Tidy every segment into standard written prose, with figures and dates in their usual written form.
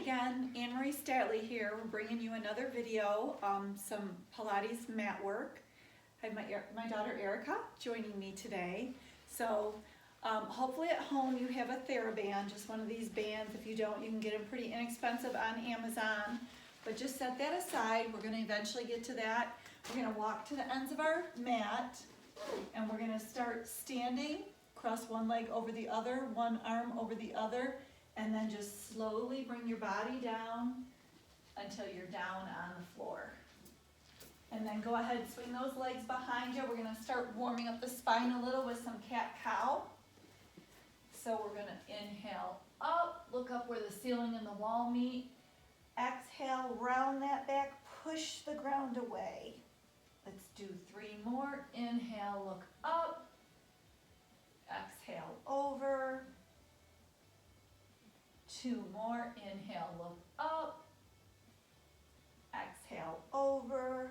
again, Annmarie Statley here. We're bringing you another video, some Pilates mat work. I have my daughter Erica joining me today. So hopefully at home you have a TheraBand, just one of these bands. If you don't, you can get them pretty inexpensive on Amazon. But just set that aside. We're going to eventually get to that. We're going to walk to the ends of our mat and we're going to start standing, cross one leg over the other, one arm over the other, and then just slowly bring your body down until you're down on the floor. And then go ahead and swing those legs behind you. We're going to start warming up the spine a little with some cat-cow. So we're going to inhale up, look up where the ceiling and the wall meet. Exhale, round that back, push the ground away. Let's do 3 more. Inhale, look up. Exhale, over. 2 more. Inhale, look up. Exhale, over.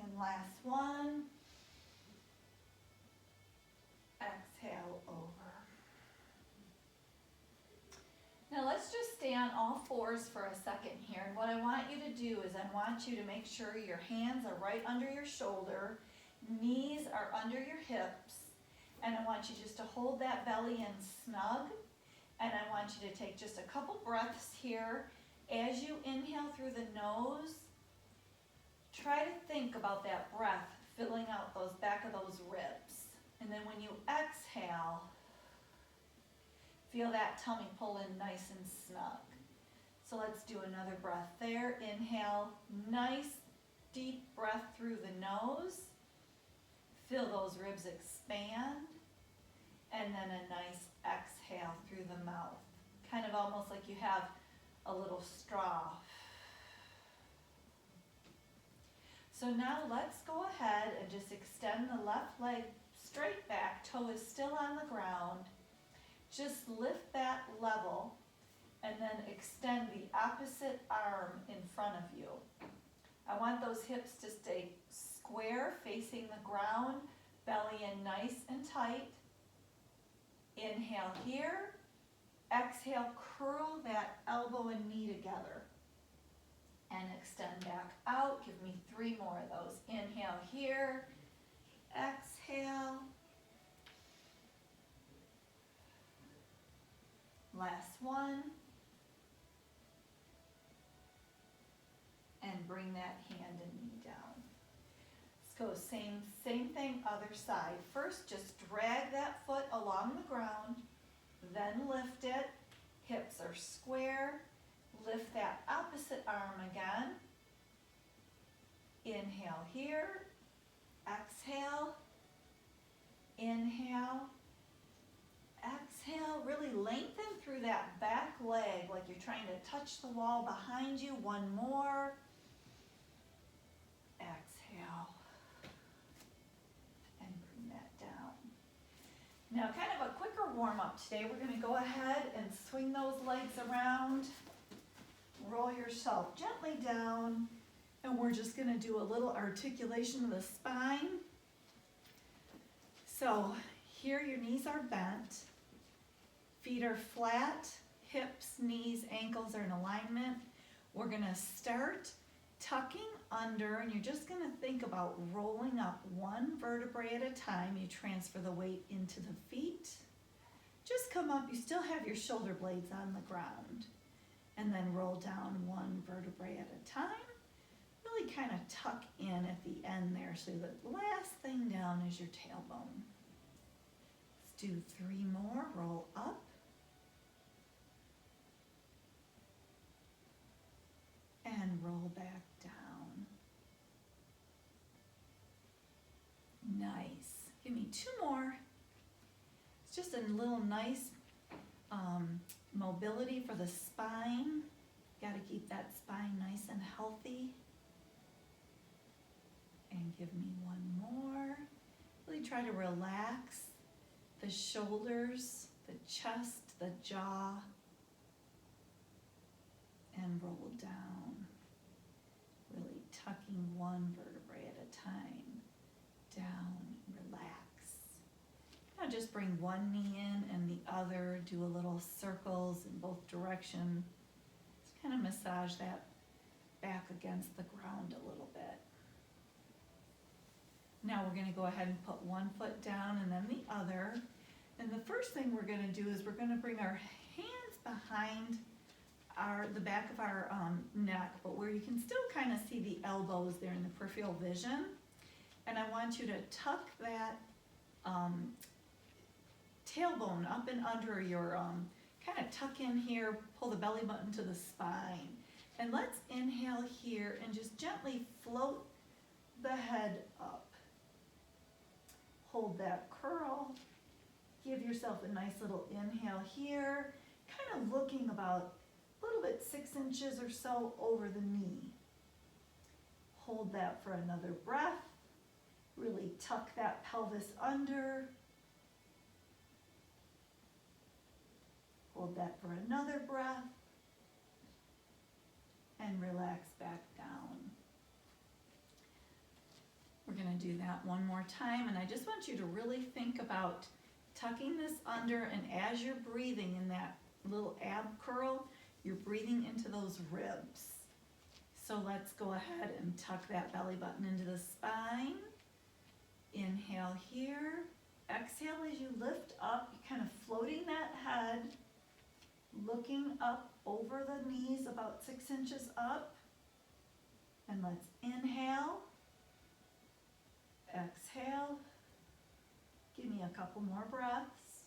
And last one. Exhale, over. Now let's just stay on all fours for a second here. And what I want you to do is I want you to make sure your hands are right under your shoulder, knees are under your hips, and I want you just to hold that belly in snug. And I want you to take just a couple breaths here. As you inhale through the nose, try to think about that breath filling out those back of those ribs. And then when you exhale, feel that tummy pull in nice and snug. So let's do another breath there. Inhale, nice deep breath through the nose. Feel those ribs expand. And then a nice exhale through the mouth. Kind of almost like you have a little straw. So now let's go ahead and just extend the left leg straight back. Toe is still on the ground. Just lift that level and then extend the opposite arm in front of you. I want those hips to stay square, facing the ground, belly in nice and tight. Inhale here. Exhale, curl that elbow and knee together. And extend back out. Give me 3 more of those. Inhale here. Exhale. Last one. And bring that hand and knee down. Let's go same thing, other side. First, just drag that foot along the ground, then lift it. Hips are square. Lift that opposite arm again. Inhale here. Exhale. Inhale. Exhale. Really lengthen through that back leg like you're trying to touch the wall behind you. 1 more. Exhale. And bring that down. Now kind of a quicker warm up today. We're going to go ahead and swing those legs around. Roll yourself gently down. And we're just going to do a little articulation of the spine. So here your knees are bent. Feet are flat. Hips, knees, ankles are in alignment. We're going to start tucking under, and you're just going to think about rolling up 1 vertebrae at a time. You transfer the weight into the feet. Just come up. You still have your shoulder blades on the ground. And then roll down 1 vertebrae at a time. Really kind of tuck in at the end there, so the last thing down is your tailbone. Let's do 3 more. Roll up. And roll back down. Nice. Give me 2 more. It's just a little nice mobility for the spine. Got to keep that spine nice and healthy. And give me 1 more. Really try to relax the shoulders, the chest, the jaw, and roll down. Really tucking 1 vertebrae at a time. Down, relax. Now just bring 1 knee in and the other. Do a little circles in both directions. kind of massage that back against the ground a little bit. Now we're going to go ahead and put one foot down and then the other. And the first thing we're going to do is we're going to bring our hands behind the back of our neck, but where you can still kind of see the elbows there in the peripheral vision. And I want you to tuck that tailbone up and under your, kind of tuck in here, pull the belly button to the spine. And let's inhale here and just gently float the head up. Hold that curl. Give yourself a nice little inhale here, kind of looking about a little bit 6 inches or so over the knee. Hold that for another breath. Really tuck that pelvis under. Hold that for another breath. And relax back down. We're going to do that one more time, and I just want you to really think about tucking this under, and as you're breathing in that little ab curl, you're breathing into those ribs. So let's go ahead and tuck that belly button into the spine. Inhale here. Exhale as you lift up, you're kind of floating that head, looking up over the knees about 6 inches up. And let's inhale. Exhale. Give me a couple more breaths.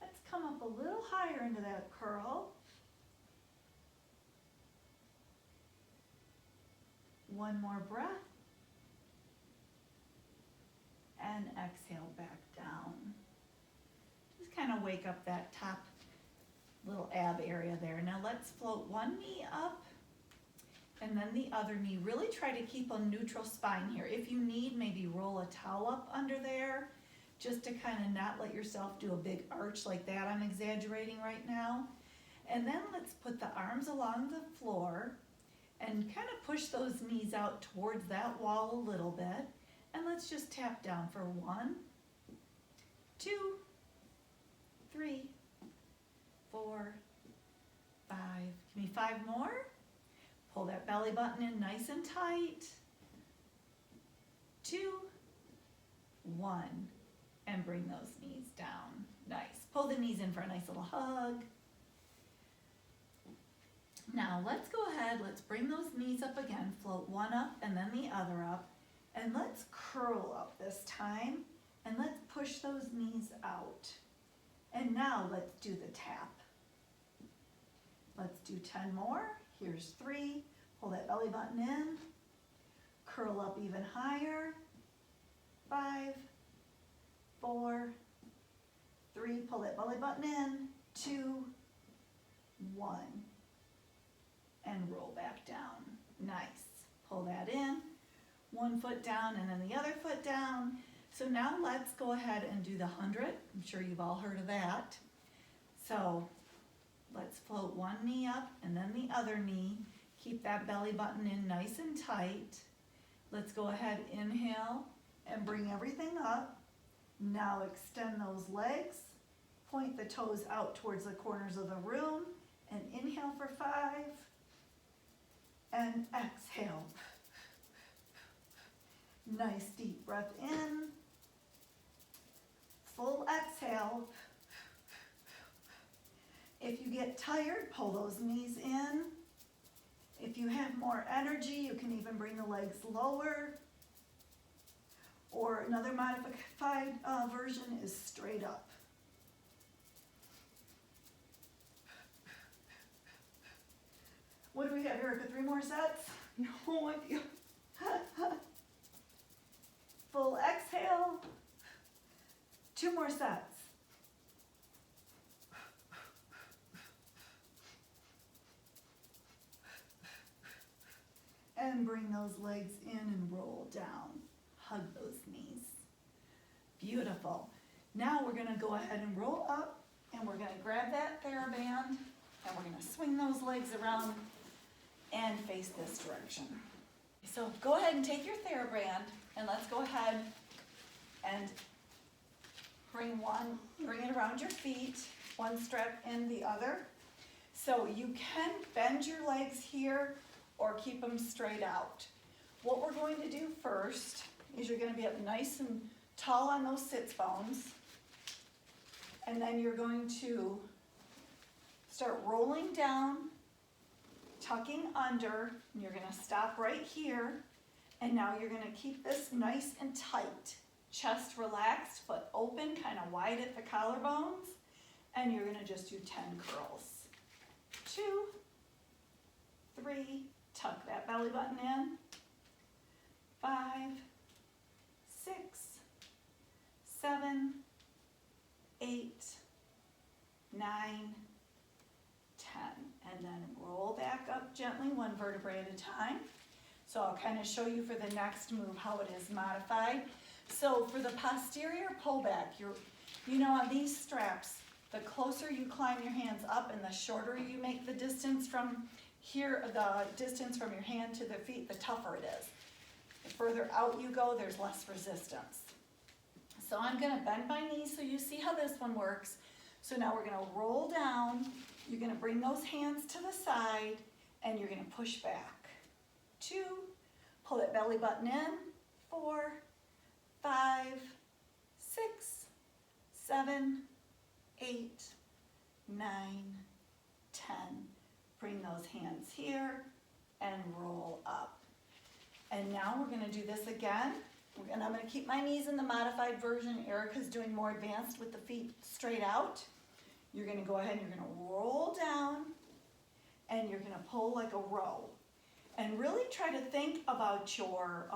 Let's come up a little higher into that curl. One more breath. And exhale back down. Just kind of wake up that top little ab area there. Now let's float one knee up and then the other knee. Really try to keep a neutral spine here. If you need, maybe roll a towel up under there just to kind of not let yourself do a big arch like that. I'm exaggerating right now. And then let's put the arms along the floor and kind of push those knees out towards that wall a little bit. And let's just tap down for 1, 2, 3, 4, 5. Give me 5 more. Pull that belly button in nice and tight. 2, 1. And bring those knees down. Nice. Pull the knees in for a nice little hug. Now let's go ahead, let's bring those knees up again. Float one up and then the other up. And let's curl up this time. And let's push those knees out. And now let's do the tap. Let's do 10 more. Here's 3. Pull that belly button in. Curl up even higher. 5, 4, 3. Pull that belly button in. 2, 1. And roll back down. Nice. Pull that in. 1 foot down and then the other foot down. So now let's go ahead and do the 100. I'm sure you've all heard of that. So let's float one knee up and then the other knee. Keep that belly button in nice and tight. Let's go ahead, inhale and bring everything up. Now extend those legs. Point the toes out towards the corners of the room and inhale for 5 and exhale. Nice deep breath in. Full exhale. If you get tired, pull those knees in. If you have more energy, you can even bring the legs lower. Or another modified version is straight up. What do we have, Erica? 3 more sets? No idea. Full exhale. 2 more sets. And bring those legs in and roll down. Hug those knees. Beautiful. Now we're going to go ahead and roll up, and we're going to grab that TheraBand, and we're going to swing those legs around and face this direction. So go ahead and take your TheraBand, and let's go ahead and bring it around your feet. one strap in the other. So you can bend your legs here or keep them straight out. What we're going to do first is you're going to be up nice and tall on those sits bones. And then you're going to start rolling down, tucking under, and you're going to stop right here. And now you're going to keep this nice and tight. Chest relaxed, foot open, kind of wide at the collarbones. And you're going to just do 10 curls. 2, 3, tuck that belly button in. 5, 6, 7, 8, 9, 10. And then roll back up gently, one vertebrae at a time. So I'll kind of show you for the next move how it is modified. So for the posterior pullback, you know on these straps, the closer you climb your hands up and the shorter you make the distance from here, the distance from your hand to the feet, the tougher it is. The further out you go, there's less resistance. So I'm going to bend my knees so you see how this one works. So now we're going to roll down. You're going to bring those hands to the side and you're going to push back. 2, pull that belly button in. 4, 5, 6, 7, 8, 9, 10. Bring those hands here and roll up. And now we're going to do this again. And I'm going to keep my knees in the modified version. Erica's doing more advanced with the feet straight out. You're going to go ahead and you're going to roll down and you're going to pull like a row. And really try to think about your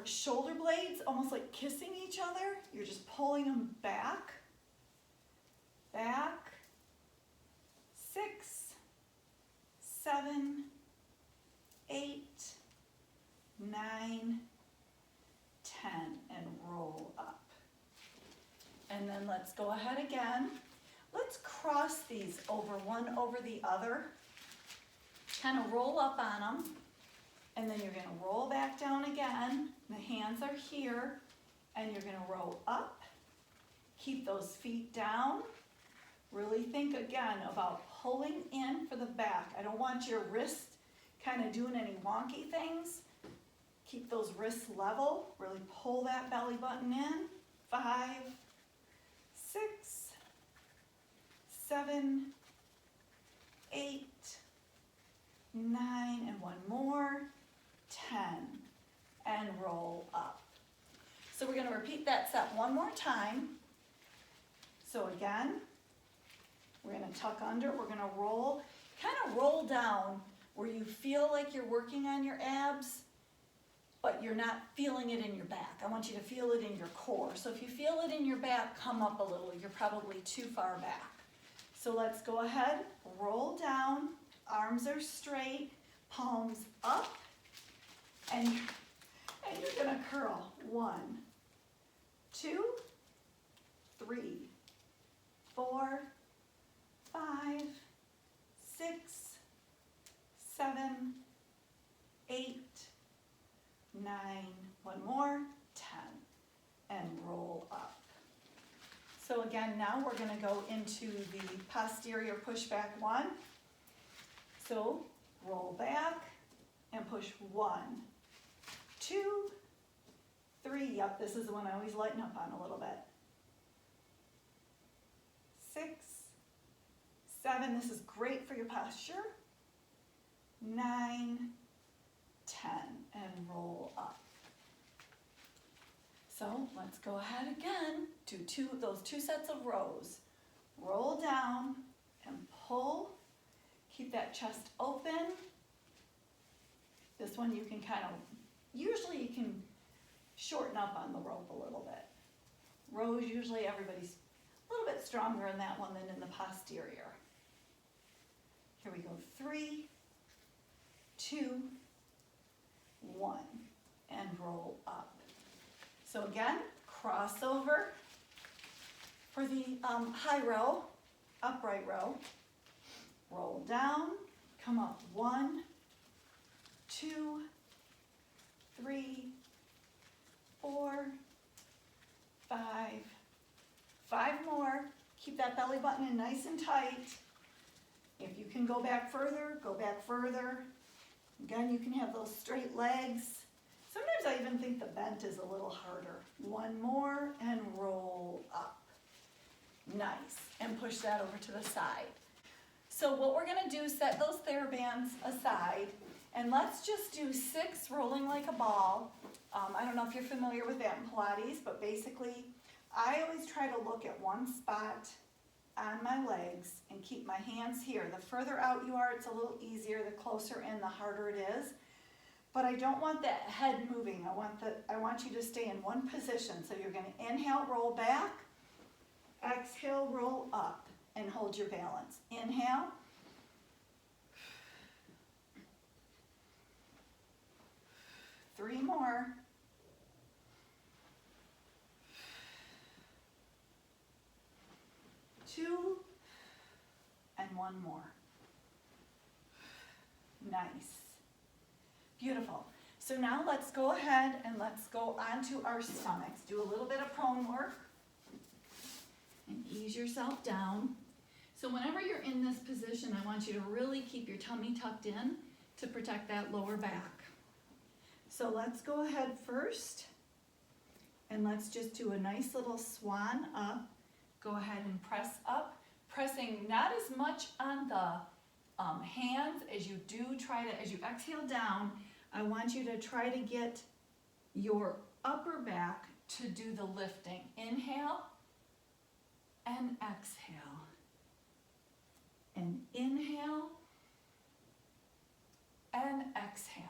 shoulder blades almost like kissing each other. You're just pulling them back, back. 6, 7, 8, 9, 10, and roll up. And then let's go ahead again. Let's cross these over one over the other. Kind of roll up on them. And then you're going to roll back down again. The hands are here. And you're going to roll up. Keep those feet down. Really think again about pulling in for the back. I don't want your wrist kind of doing any wonky things. Keep those wrists level. Really pull that belly button in. 5, 6, 7, 8, 9, and one more. 10. And roll up. So we're going to repeat that set one more time. So again, we're going to tuck under, we're going to roll, kind of roll down where you feel like you're working on your abs, but you're not feeling it in your back. I want you to feel it in your core. So if you feel it in your back, come up a little. You're probably too far back. So let's go ahead, roll down, arms are straight, palms up, and you're going to curl. 1, 2, 3, 4, 5, 6, 7, 8, 9, one more, 10, and roll up. So again, now we're going to go into the posterior pushback 1. So roll back and push 1, 2, 3. Yep, this is the one I always lighten up on a little bit. 6, 7. This is great for your posture. 9, 10, and roll up. So let's go ahead again. Do those two sets of rows. Roll down and pull. Keep that chest open. This one you can usually you can shorten up on the rope a little bit. Rows, usually everybody's a little bit stronger in that one than in the posterior. Here we go. 3, 2, 1, and roll up. So again, cross over for the high row, upright row. Roll down, come up. 1, 2, 3, 4, 5, 5 more. Keep that belly button in nice and tight. If you can go back further, go back further. Again, you can have those straight legs. Sometimes I even think the bent is a little harder. One more and roll up. Nice. And push that over to the side. So what we're going to do is set those TheraBands aside, and let's just do 6 rolling like a ball. I don't know if you're familiar with that in Pilates, but basically I always try to look at one spot on my legs and keep my hands here. The further out you are, it's a little easier. The closer in, the harder it is. But I don't want that head moving. I want you to stay in one position. So you're going to inhale, roll back, exhale, roll up, and hold your balance. Inhale. Three more. Two, and one more. Nice. Beautiful. So now let's go ahead and let's go onto our stomachs. Do a little bit of prone work and ease yourself down. So whenever you're in this position, I want you to really keep your tummy tucked in to protect that lower back. So let's go ahead first and let's just do a nice little swan up. Go ahead and press up, pressing not as much on the hands as you do as you exhale down. I want you to try to get your upper back to do the lifting. Inhale and exhale. And inhale and exhale.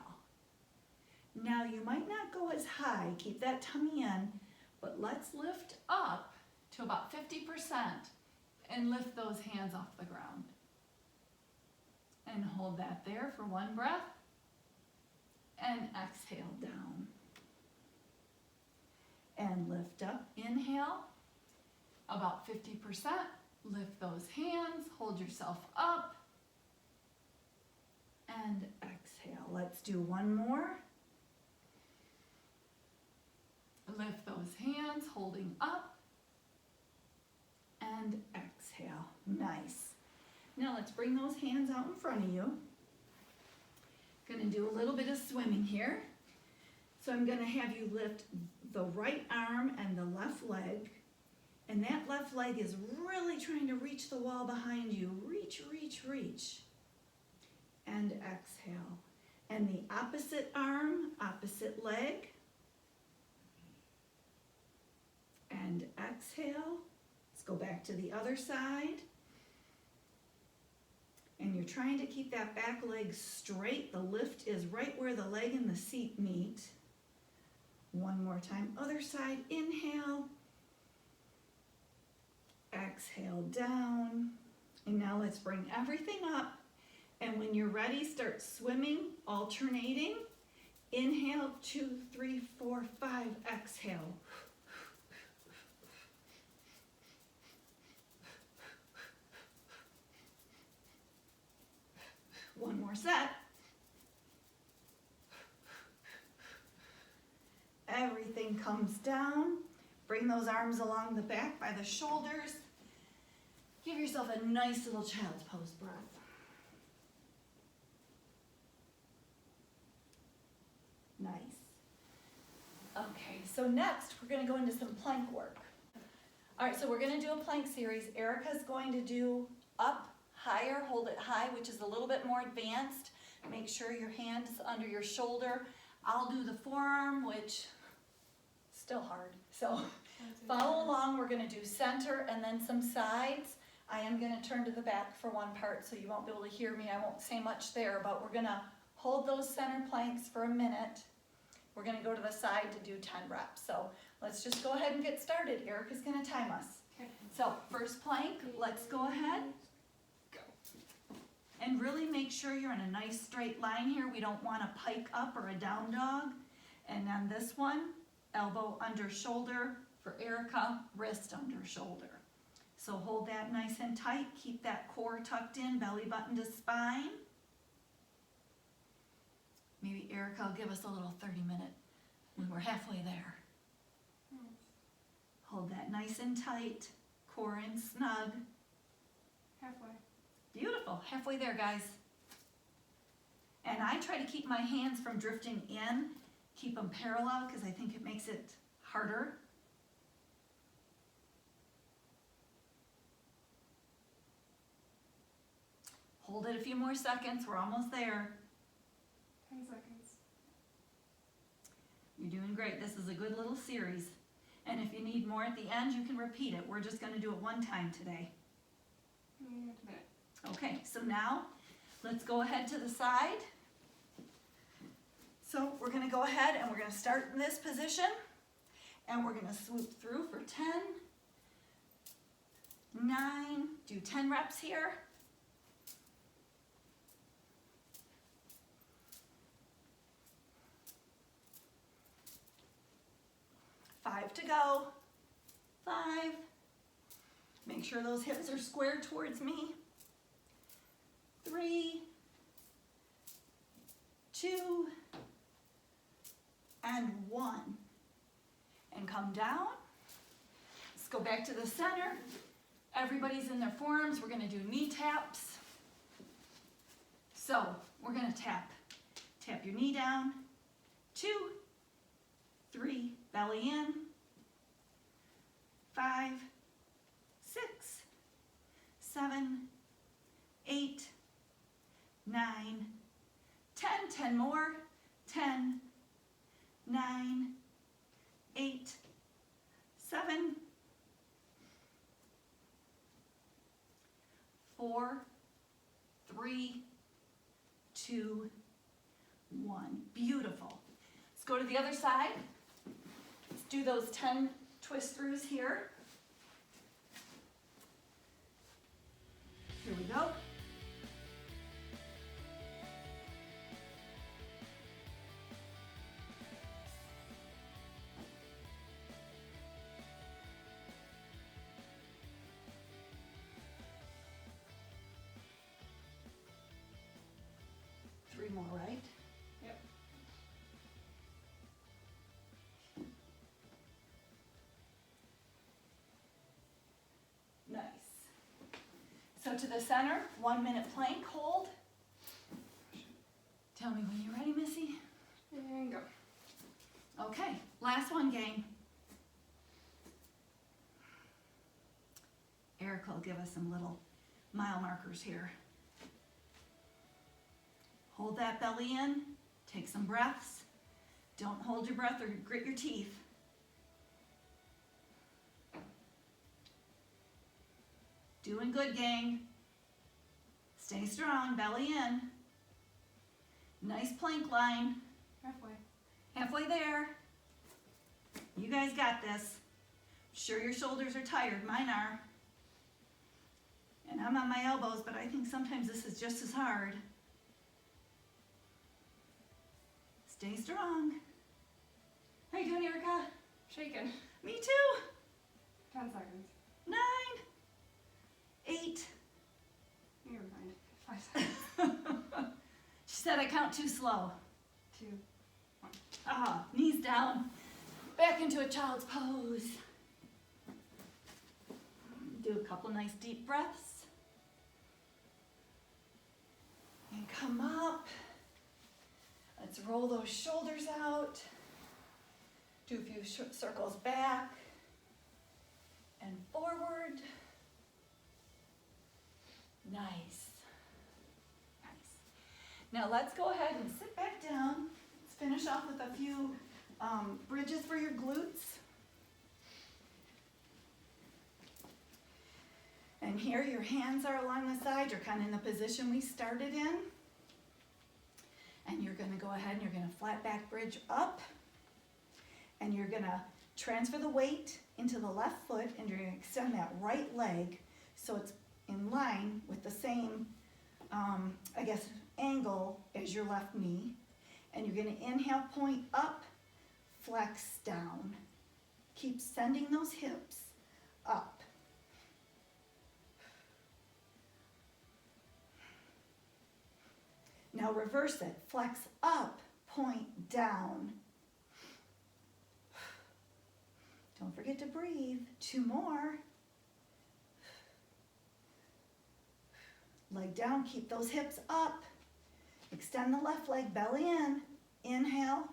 Now you might not go as high, keep that tummy in, but let's lift up to about 50% and lift those hands off the ground. And hold that there for one breath and exhale down. And lift up, inhale, about 50%, lift those hands, hold yourself up, and exhale. Let's do one more. Lift those hands, holding up, and exhale. Nice. Now let's bring those hands out in front of you. Going to do a little bit of swimming here. So I'm going to have you lift the right arm and the left leg. And that left leg is really trying to reach the wall behind you. Reach, reach, reach. And exhale. And the opposite arm, opposite leg. And exhale. Let's go back to the other side. And you're trying to keep that back leg straight. The lift is right where the leg and the seat meet. One more time. Other side. Inhale. Exhale down. And now let's bring everything up. And when you're ready, start swimming, alternating. Inhale, 2, 3, 4, 5. Exhale. One more set. Everything comes down. Bring those arms along the back by the shoulders. Give yourself a nice little child's pose breath. Nice. Okay, so next we're going to go into some plank work. All right, so we're going to do a plank series. Erica's going to do up, higher, hold it high, which is a little bit more advanced. Make sure your hand is under your shoulder. I'll do the forearm, which is still hard. So follow along. We're going to do center and then some sides. I am going to turn to the back for one part so you won't be able to hear me. I won't say much there, but we're going to hold those center planks for a minute. We're going to go to the side to do 10 reps. So let's just go ahead and get started. Erica's going to time us. Okay. So first plank, let's go ahead. And really make sure you're in a nice straight line here. We don't want a pike up or a down dog. And on this one, elbow under shoulder. For Erica, wrist under shoulder. So hold that nice and tight. Keep that core tucked in, belly button to spine. Maybe Erica will give us a little 30-minute when we're halfway there. Hold that nice and tight. core in snug. Halfway. Beautiful, halfway there, guys. And I try to keep my hands from drifting in, keep them parallel because I think it makes it harder. Hold it a few more seconds, we're almost there. 10 seconds. You're doing great, this is a good little series. And if you need more at the end, you can repeat it. We're just gonna do it one time today. A minute. Okay, so now let's go ahead to the side. So we're gonna go ahead and we're gonna start in this position and we're gonna swoop through for 10, 9, do 10 reps here. 5 to go, 5. Make sure those hips are squared towards me. 3, 2, and 1. And come down. Let's go back to the center. Everybody's in their forms. We're gonna do knee taps. So we're gonna tap your knee down. 2, 3, belly in. 5, 6, 7, 8, 9, 10, 10 more, 10, 9, 8, 7, 4, 3, 2, 1. Beautiful. Let's go to the other side. Let's do those 10 twist throughs here. Here we go. Three more, right? Yep. Nice. So to the center, 1 minute plank hold. Tell me when you're ready, Missy. And go. Okay, last one, gang. Erica will give us some little mile markers here. Hold that belly in, take some breaths. Don't hold your breath or grit your teeth. Doing good, gang. Stay strong, belly in. Nice plank line. Halfway. Halfway there. You guys got this. Sure your shoulders are tired, mine are. And I'm on my elbows, but I think sometimes this is just as hard. Stay strong. How you doing, Erica? Shaking. Me too. 10 seconds. 9, 8. Never mind. 5 seconds. She said I count too slow. 2, 1. Ah, knees down. Back into a child's pose. Do a couple nice deep breaths. And come up. Let's roll those shoulders out. Do a few circles back and forward. Nice. Nice. Now let's go ahead and sit back down. Let's finish off with a few bridges for your glutes. And here your hands are along the side. You're kind of in the position we started in. And you're going to go ahead and you're going to flat back bridge up. And you're going to transfer the weight into the left foot and you're going to extend that right leg so it's in line with the same, I guess, angle as your left knee. And you're going to inhale, point up, flex down. Keep sending those hips up. Now reverse it. Flex up, point down. Don't forget to breathe. 2 more. leg down, keep those hips up. Extend the left leg, belly in. Inhale.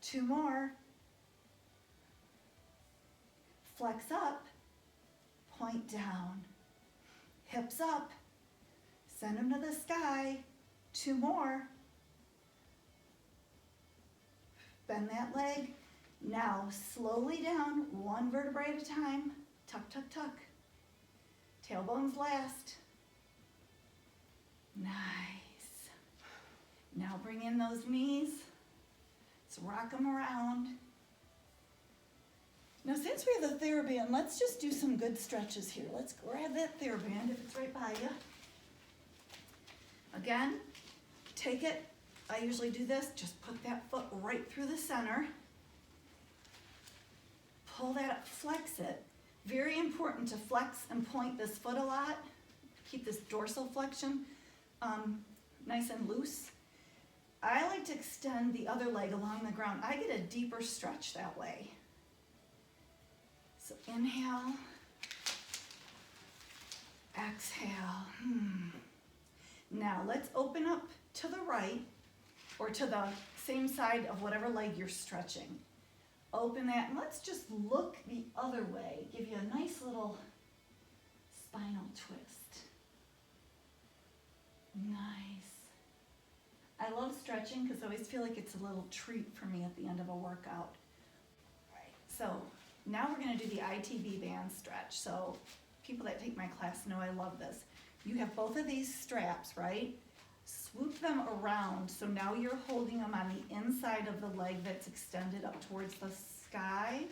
Two more. Flex up, point down. Hips up, send them to the sky. Two more. Bend that leg. Now slowly down, one vertebrae at a time. Tuck, tuck, tuck. Tailbones last. Nice. Now bring in those knees. Let's rock them around. Now since we have the TheraBand, let's just do some good stretches here. Let's grab that TheraBand if it's right by you. Again, take it. I usually do this. Just put that foot right through the center. Pull that up, flex it. Very important to flex and point this foot a lot. Keep this dorsal flexion nice and loose. I like to extend the other leg along the ground. I get a deeper stretch that way. So inhale, exhale. Now let's open up to the right or to the same side of whatever leg you're stretching. Open that and let's just look the other way. Give you a nice little spinal twist. Nice. I love stretching because I always feel like it's a little treat for me at the end of a workout. Right. So now we're going to do the ITB band stretch. So people that take my class know I love this. You have both of these straps, right? Swoop them around. So now you're holding them on the inside of the leg that's extended up towards the sky.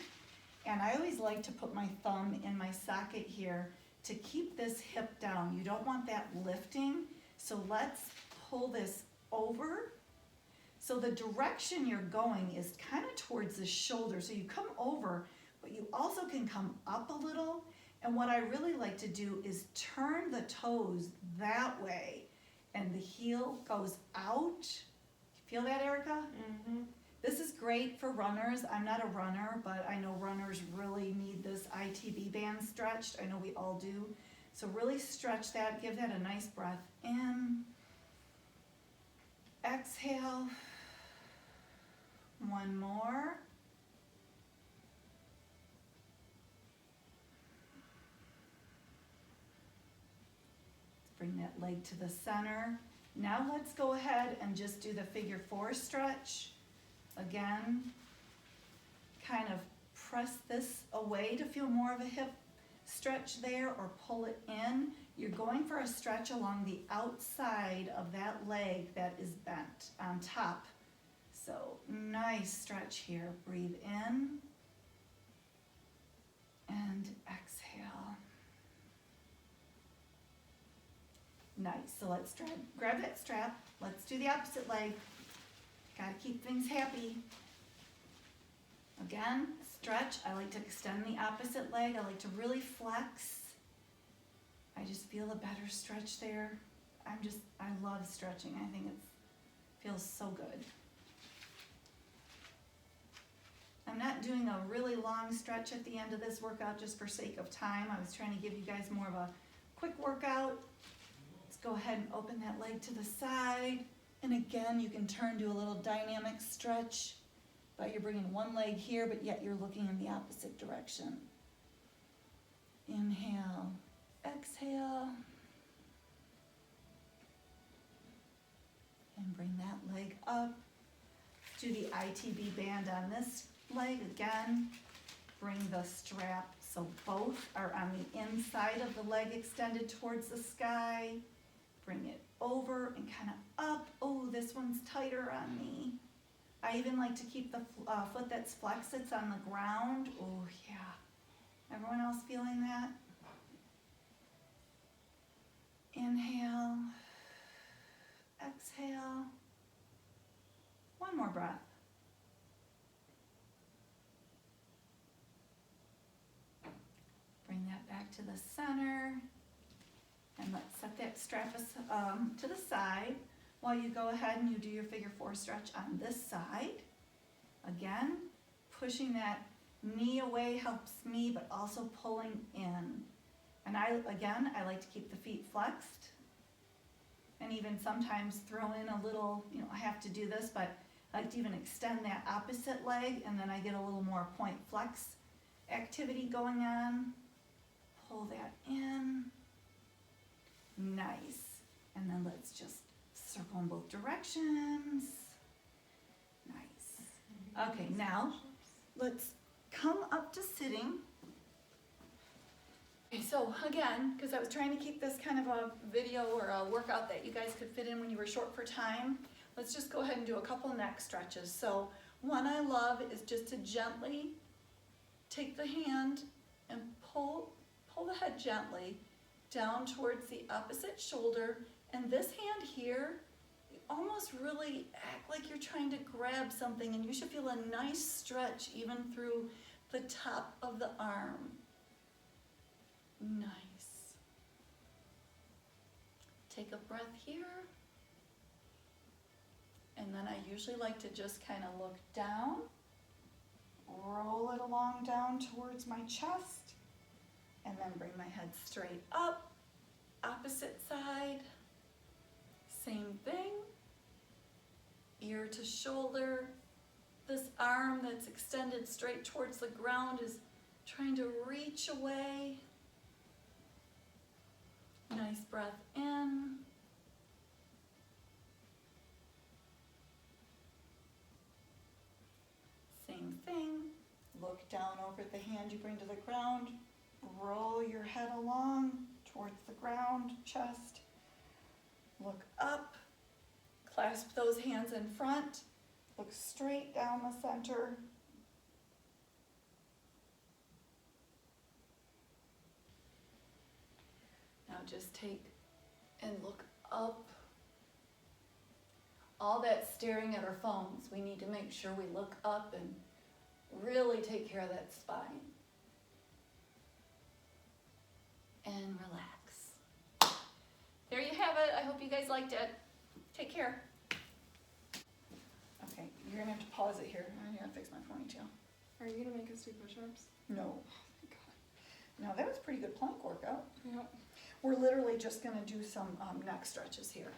And I always like to put my thumb in my socket here to keep this hip down. You don't want that lifting. So let's pull this over. So the direction you're going is kind of towards the shoulder. So you come over, but you also can come up a little. And what I really like to do is turn the toes that way and the heel goes out. Feel that, Erica? Mm-hmm. This is great for runners. I'm not a runner, but I know runners really need this ITB band stretched. I know we all do. So really stretch that, give that a nice breath in. Exhale. One more. Bring that leg to the center. Now let's go ahead and just do the figure four stretch. Again, kind of press this away to feel more of a hip stretch there or pull it in. You're going for a stretch along the outside of that leg that is bent on top. So nice stretch here. Breathe in and exhale. Nice. So let's grab that strap. Let's do the opposite leg. Gotta keep things happy. Again, stretch. I like to extend the opposite leg. I like to really flex. I just feel a better stretch there. I love stretching. I think it feels so good. I'm not doing a really long stretch at the end of this workout just for sake of time. I was trying to give you guys more of a quick workout. Let's go ahead and open that leg to the side. And again, you can turn to a little dynamic stretch, but you're bringing one leg here, but yet you're looking in the opposite direction. Inhale, exhale. And bring that leg up. Do the ITB band on this leg again. Bring the strap so both are on the inside of the leg extended towards the sky. Bring it over and kind of up. Oh, this one's tighter on me. I even like to keep the foot that's flexed, it's on the ground. Oh, yeah. Everyone else feeling that? Inhale. Exhale. One more breath. Bring that back to the center. And let's set that strap to the side while you go ahead and you do your figure four stretch on this side. Again, pushing that Knee away helps me, but also pulling in. And I like to keep the feet flexed. And even sometimes throw in a little, I have to do this, but I like to even extend that opposite leg, and then I get a little more point flex activity going on. Pull that in. Nice. And then let's just circle in both directions. Nice. Okay, now let's come up to sitting. Okay, so again, because I was trying to keep this kind of a video or a workout that you guys could fit in when you were short for time, let's just go ahead and do a couple neck stretches. So one I love is just to gently take the hand and pull the head gently down towards the opposite shoulder. And this hand here, you almost really act like you're trying to grab something, and you should feel a nice stretch even through the top of the arm. Nice. Take a breath here. And then I usually like to just kind of look down, roll it along down towards my chest, and then bring my head straight up. Opposite side, same thing. Ear to shoulder. This arm that's extended straight towards the ground is trying to reach away. Nice breath in. Same thing. Look down over the hand you bring to the ground. Roll your head along towards the ground, chest. Look up. Clasp those hands in front. Look straight down the center. Now just take and look up. All that staring at our phones, we need to make sure we look up and really take care of that spine. And relax. There you have it. I hope you guys liked it. Take care. Okay, you're gonna have to pause it here. I gotta fix my ponytail. Are you gonna make us do push-ups? No. Oh my Now that was a pretty good plank workout. god. Yep. We're literally just gonna do some neck stretches here.